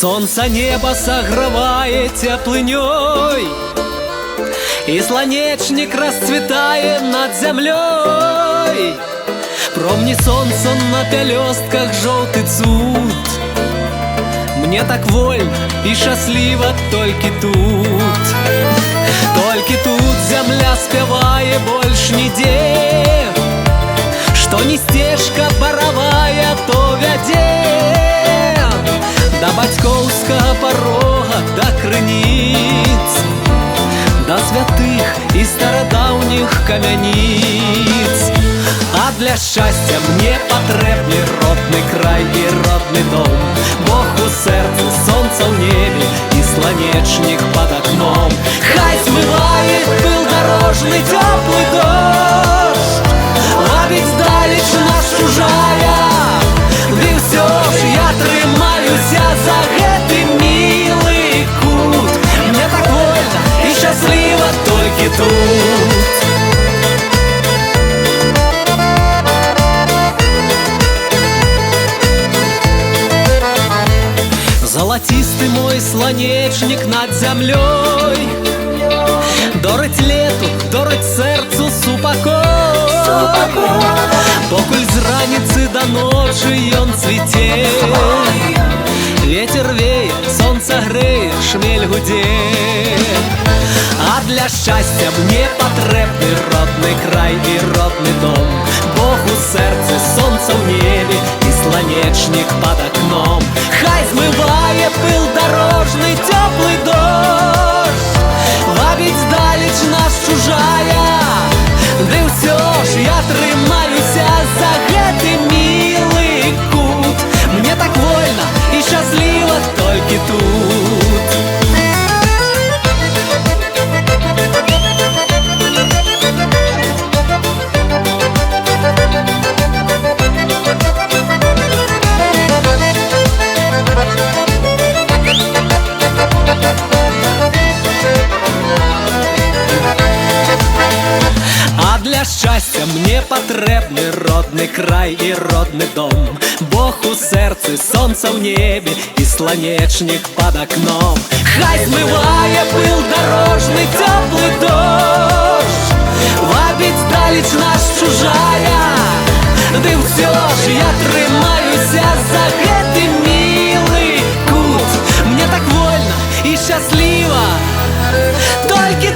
Солнце небо согревает теплыней, и слонечник расцветает над землей. Промни солнце на пелестках желтый цуд. Мне так вольно и счастливо только тут. Только тут земля спевая больше нигде, что не стежка боровая, то вяде до батьковского порога, до крыниц, до святых и стародавних камяниц. А для счастья мне потребний родный край и родный дом, Бог у сердца, солнце в небе и слонечник под окном. Хай смывает пыл дорожный теплый дождь, ловить далеч наш чужая. Ды все ж я трымаюся за гэты милый кут. Мне так вольно и счастливо только тут. Золотистый мой слонечник над землей, дорыть лету, дорыть сердцу супокой. Покуль з раницы до ночи он цветет, ветер веет, солнце греет, шмель гудет. А для счастья мне потребный родный край и родный дом, Бог у сердца, солнце в небе и слонечник под окном. Хай змыває пыл дорожный теплый дождь, ловить далеч нас чужая. Ды все ж я трымаюся за гэты милый кут. Мне так вольно и счастливо только тут. Для счастья мне потребный родный край и родный дом, Бог у сердца, солнце в небе и слонечник под окном. Хай змыває пыл дорожный теплый дождь, ловить далеч наш чужая. Ды все ж я трымаюся за гэты милый кут. Мне так вольно и счастливо только